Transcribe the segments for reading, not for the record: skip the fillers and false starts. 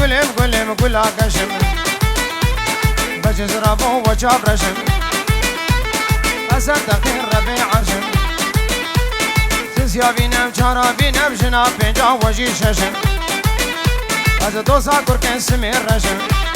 گلم گلم گلا کشم بجز رابو و چاب رشم اسد دقیق ربی عرشم سیا بینم چارا بینم جنا پنجا وجی ششم از دو سا کرکن سمیر رشم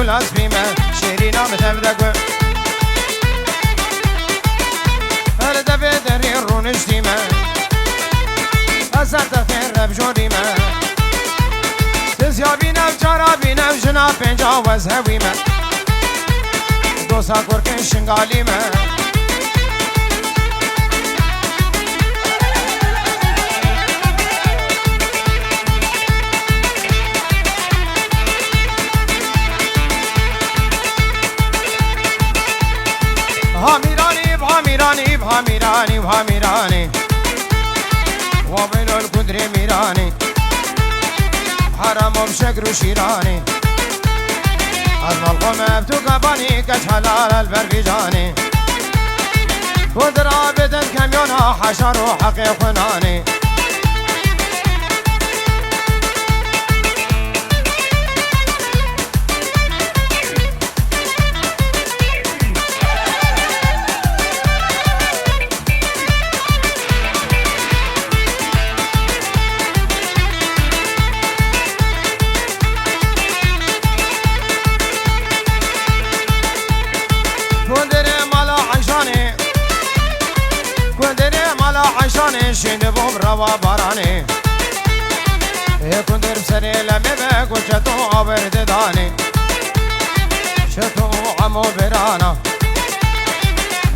گل از بیمه شیرین آمد هفته هر دفعه دری رونش دیمه ازت خیر رب جوریمه سزیا بینم چارا بینم جنا پنجا وز هویمه دوسا کرکن شنگالیمه هامیرانی هامیرانی هامیرانی وابل القدر میرانی حرم بشکر و شیرانی از ملقم ابتو قبانی کش حلال البربیجانی قدر آبدن کمیونا حشر و حق خنانی عشاني شين بوم روا باراني كندر بسري لمبك وشتو عبرد داني شتو عمو برانا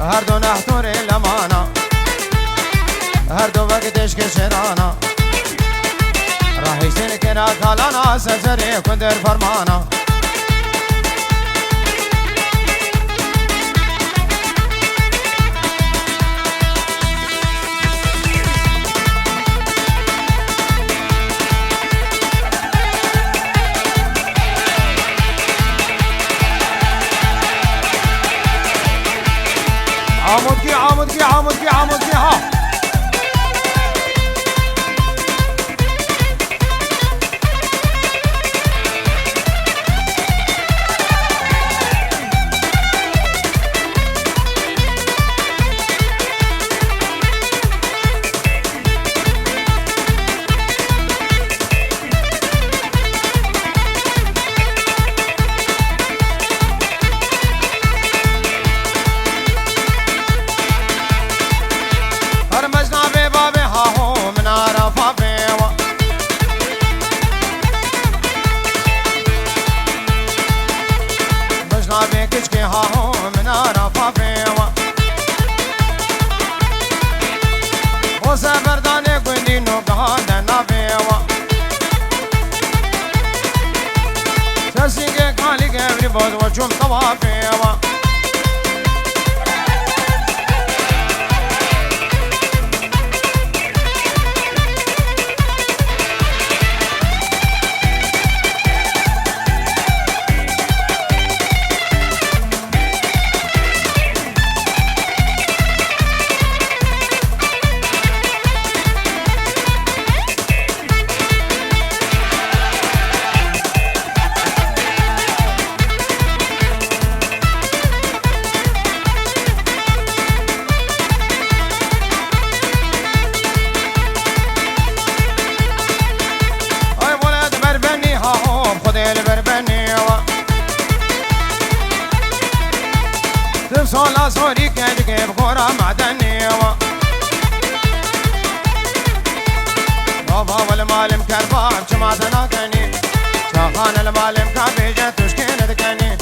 هردو نحتوري لمانا هردو وقتش كشرانا راح يشتري كنا كالانا سسري كندر فرمانا عمودكي عمودكي عمودكي عمودكي ها وجم طوافي المعلم كابيجة تشكين دكاني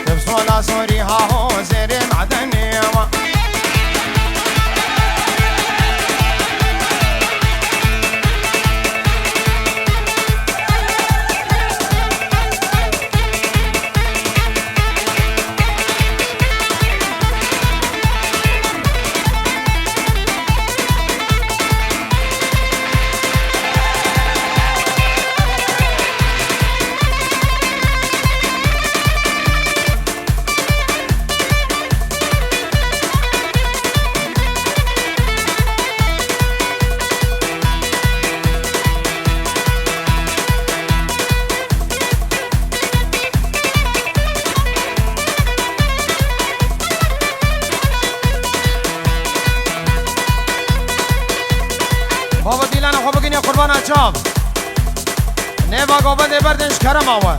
تبصولا سوري هاهو زيري معدني بابا دیلان خوب بگین یا قربان اچاب نه با گوبند بردنش کرم آوه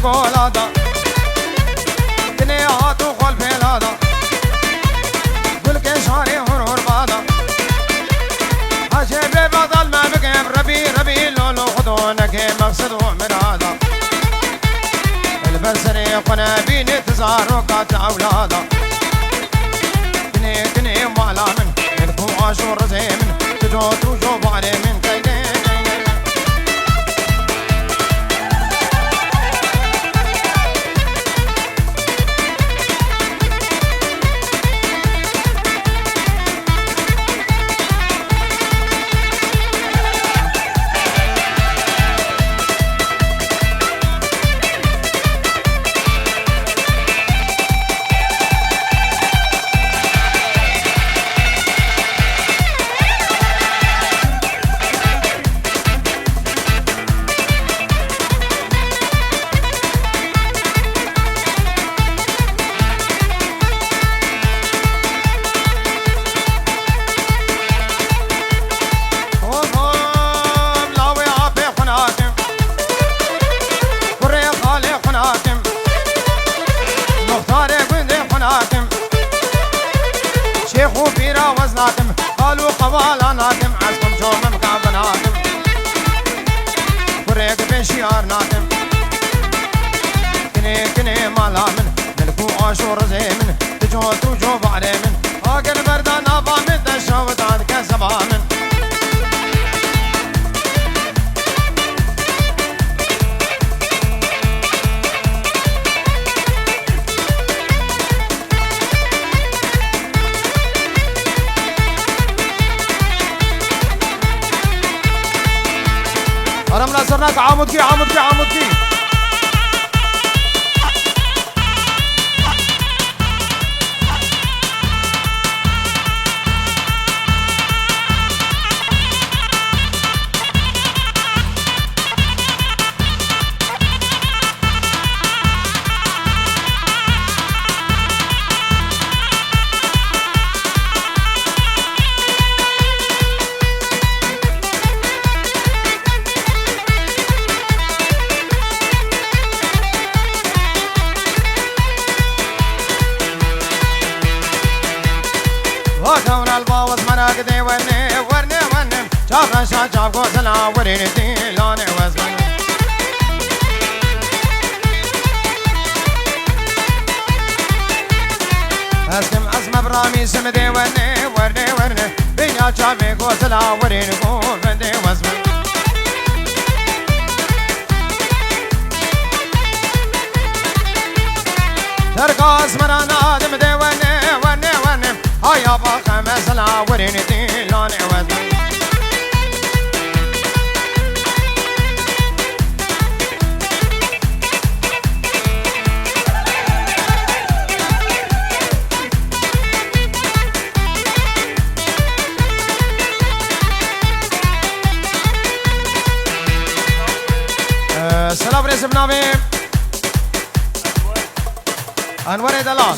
قولادا دنيا تقول بلادا قل كشاري هرور بادا عجب بدل ما بقيم ربي لولو خدونك مقصد ومرادا البسري قنا بيني تزارقات اولادا دني مالا من الكو عاشور زي من تجو تجو علي من كيدين شيخ وبيرا وزناتم قالوا قوالا ناتم عزكم شوم مقابناتم فريق بشيار ناتم كني مالا من ملكو عاشور زي من تجو تجو بعلي من اقل بردان ابا من تشوتان كسبا من رمنا سرناك عامدكي وكون الباوز مناقدي ورني شاف رشا شاف قوسنا وريني ديلاني وزمن اسم برامي سمدي ورني بينا شافي قوسنا وريني قوفندي وزمن ترقص مرانا دمدي ورني هيا باقا مثلا وريني ديلاني وزمن السلام عليكم نابي انور دلال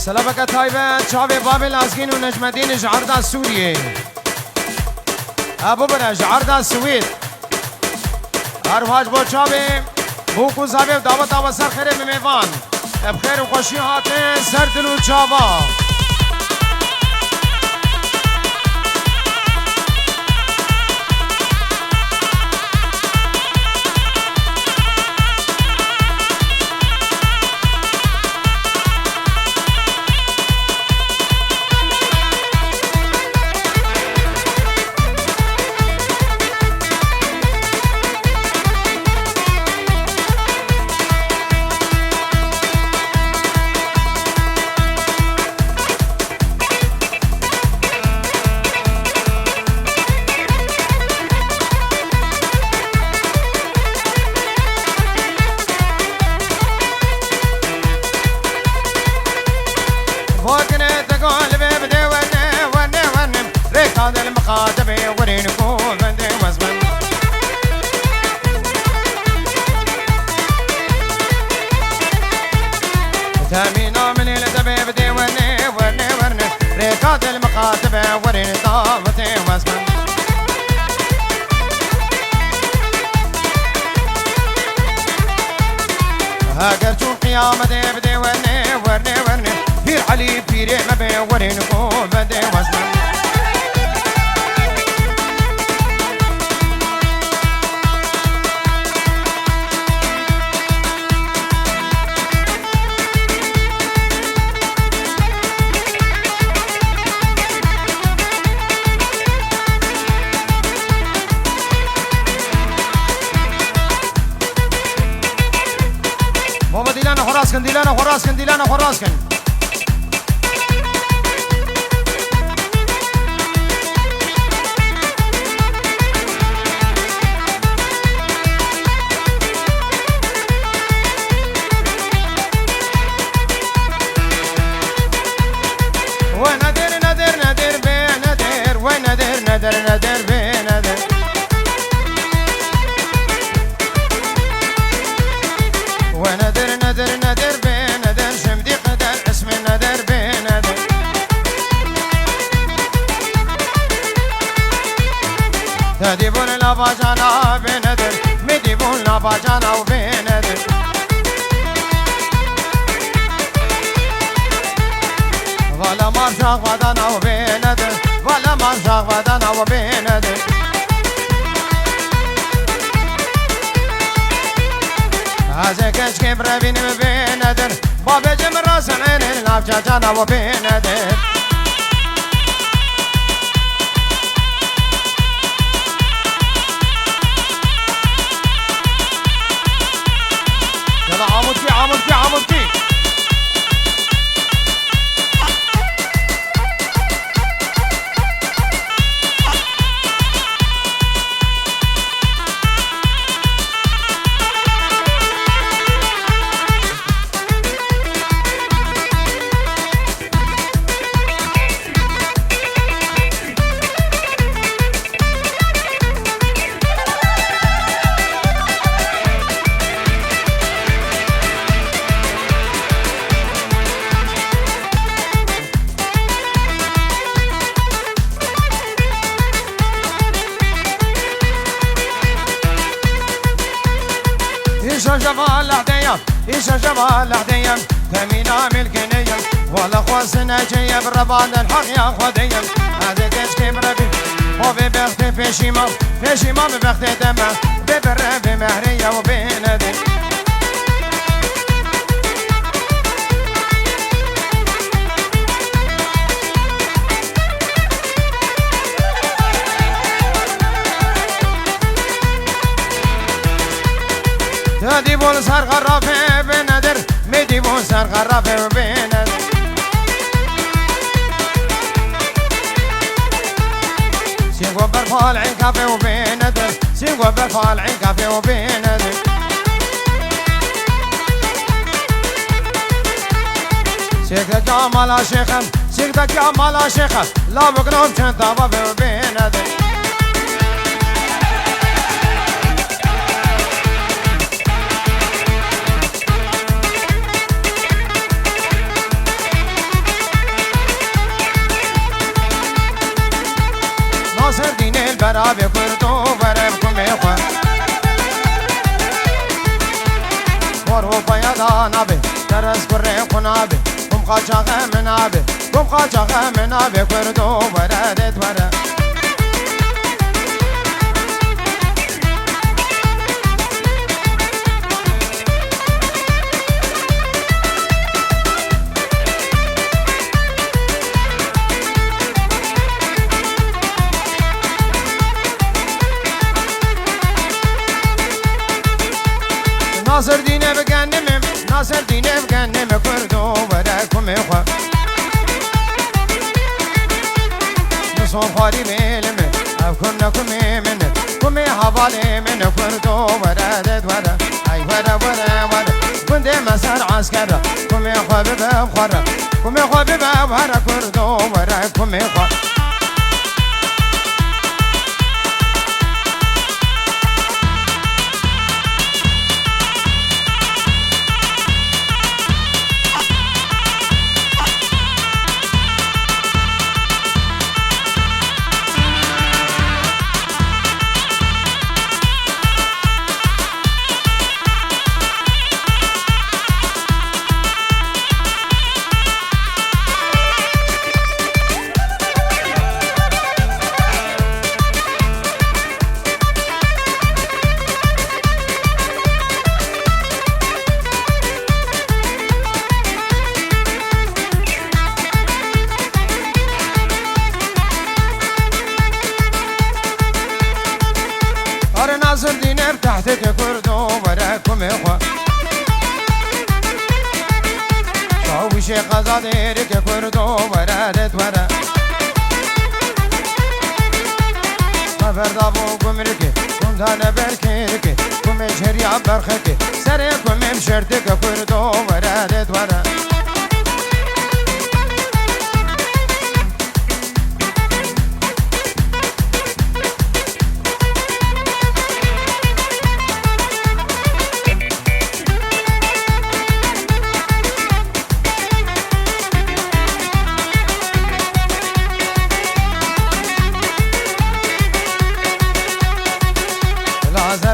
سلامك تايبت شعبي بابل أزقين ونجمدين جعردا سوريا أبو بنا جعردا السويد هرواج بو شعبي بوكو زابي ودعوت أوسر خير بميفان بخير وخوشي هاتين سردن وشابا تامينا من الدبيب دي ورني ورني ورني ريكاد المقاتب ورني طابتي واسمن هاجر شو قيامة دي بدي ورني ورني ورني بير علي بيري ما بي ورني قوم بدي واسمن ديلانا خراسكن ديلانا خراسكن ونادر نادر نادر بي نادر ونادر نادر نادر بي نادر ونادر نادر نادر بي نادر شمدي قدر اسم نادر بي نادر تديبون لاباجانا بي نادر مديبون لاباجانا وبي نادر ولا مرشاق ودانا وبي نادر ولا مرشاق ودانا وبي نادر هذاك اش كبر بين بينادر بابا جم راس عين العب جانا وبينادر يلا عمودتي عمودتي عمودتي إيشا جمال عديان إيشا جمال عديان تمينا ملكنيا ولا خواسنا جاية بالربان الحق يا خديا هذا كاش كبربي وفي بختي بيشيما بيشيما بختي دمع ببر بمهرية وبينادي تديبون سر غرافة بندر مديبون سر غرافة بندر سيقو برفال عين كافي وبندر سيقو برفال عين كافي وبندر سيقو جامالا شيخا سيقو جامالا شيخا لا بقرهم شنطا وبندر ورا بكردو ورا بكم يخوا ورو بيضا نبي درس كري قنابي قم خاجا غمنابي قم خاجا غمنابي كردو ورا ديت ورا ناصر دينه بجنمم ناصر دينه بجنم كردو وراكم إخوة نصوم خاري ميلم أفكرناكم من كم حوالي من كردو ورادت ورا أي ورا ورا ورا كنت مسار عسكر كم إخوة ببخرة كم إخوة ببخرة كردو وراكم إخوة ناصر دينار تحتك كردو وراكم إخوة شعوب شيخ أزاديرك كردو ورادت ورا مفرد أبو قمرك كم دانا بركيرك كم شريع برخك سريكم مشرتك كردو ورادت ورا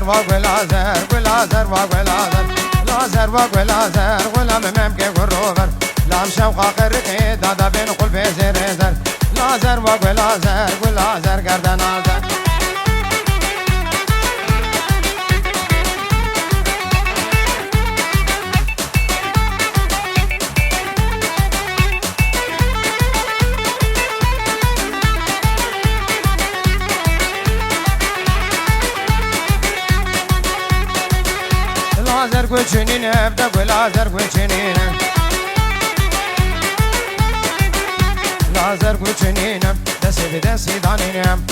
والازر والازر والازر لازر والازر ولا ممك والروفر لام شوقا قرقي دادا بين قلبي زر لازر والازر والازر قردن ازر لازر كوچنين ابدا ولازر كوچنين لازر كوچنين دسي دانين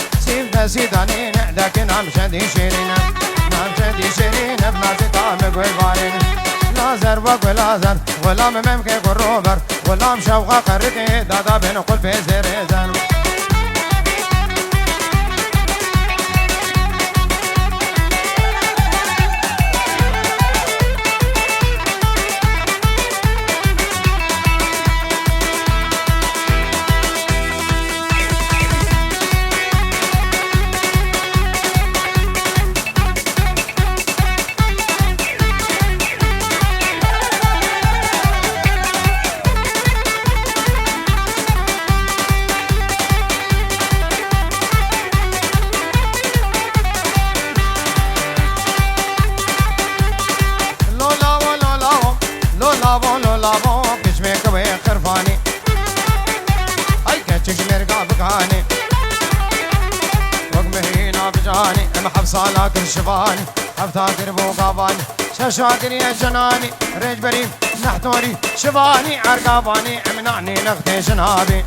دسي دانين لكن عم شدي شيرين عم شدي شيرين بناتي طعم قوي لازر ولازر ولا ممكن قروبر ولا مشوقة قرقي دادا بين قلبي زرزر لابو كشمك وخرفاني اي كتش مرقا بقاني وقمهينا بجاني محفصة لكن شفاني افتاكر بوقاباني شاشاكر يا جناني ريج بريف نحتوري شفاني عرقاباني امنعني نغتي جنابي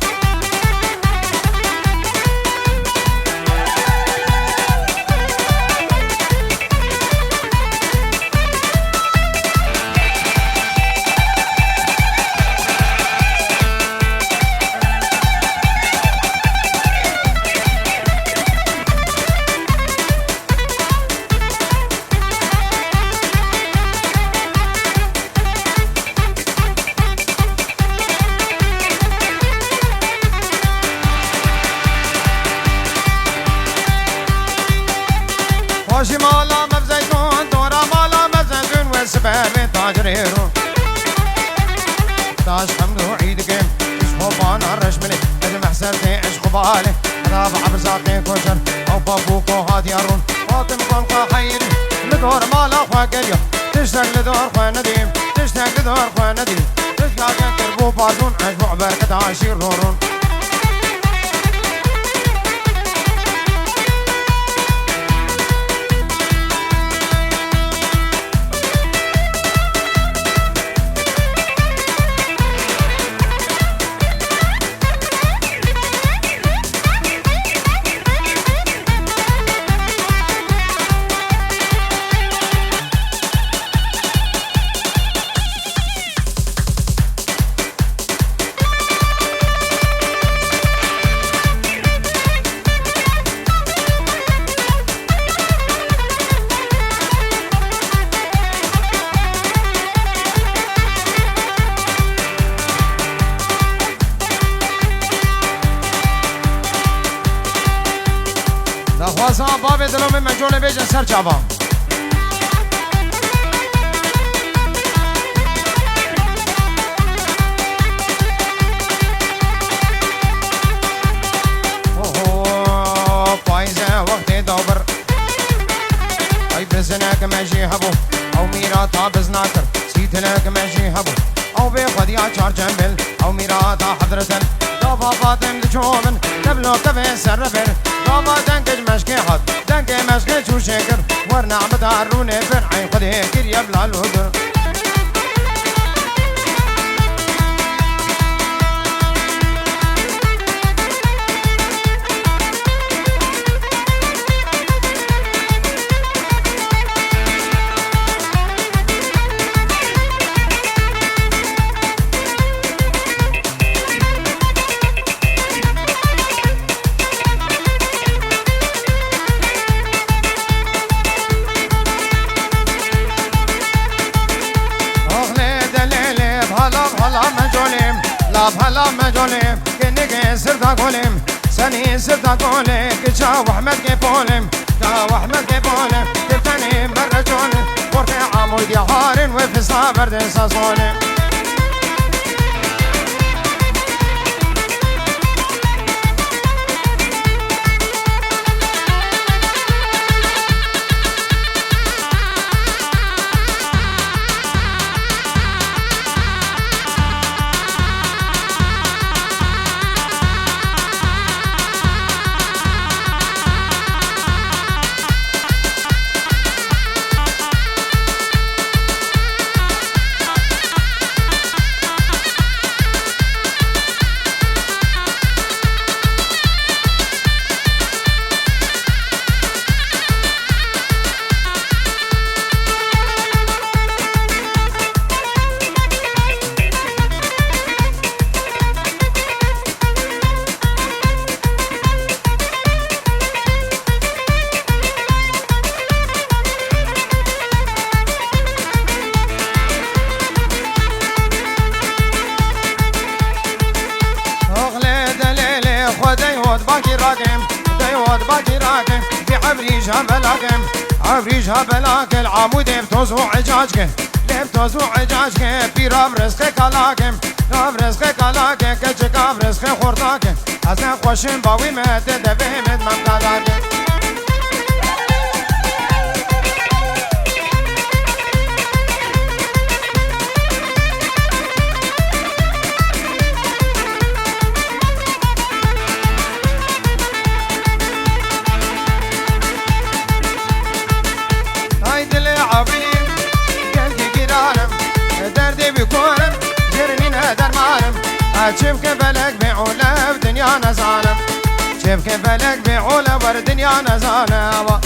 باشي مالا مبزيتون دورا مالا مبزيتون والسباب تاجريرو تاج حمدو عيدكم اشخوبانا الرشملي اجمع سرتي اشخوبالي رابع برزاقي كوشر او بابوكو هاد يارون فاطم قنقا خيري لدور مالا خوا قريب تشتاق لدور خوا نديم تشتاق لدور خوا نديم تشتاق كربو بازون اشبع بركة عشير نورون خوازا باب دلو من مجون بیجن سر چابا پایزه وقت دوبر ای بزنک مجی هبو او میرا تا بزناکر سیتنک مجی هبو او بی خودیا چار جنبل او میرا تا حضرتن دابا فاطم دچومن تبلو كفي سرفر دابا دنكج مشكي حد دنكي مشكي شو شكر ورنا بداروني فرعي خدي كريا بلا الهدر هلا مجولم كنك سرتا قولم سني سرتا قولم كشا وحمد كيبولم كا وحمد كيبولم كفتني مرجولم ورقي عمود يا هارن وفصا برد ساسولم عفريجها بلاكل عمود بتوز وعجاجك بتوز وعجاجك بيرام رزقك كلاكم كاف رزقك كلاك كج كاف رزقك خورتاك ازن خوشم باوي مت دبهمت ممدادك شبك بلك بعولة ودنيا نزانم شبك بلك بعولة ودنيا نزانم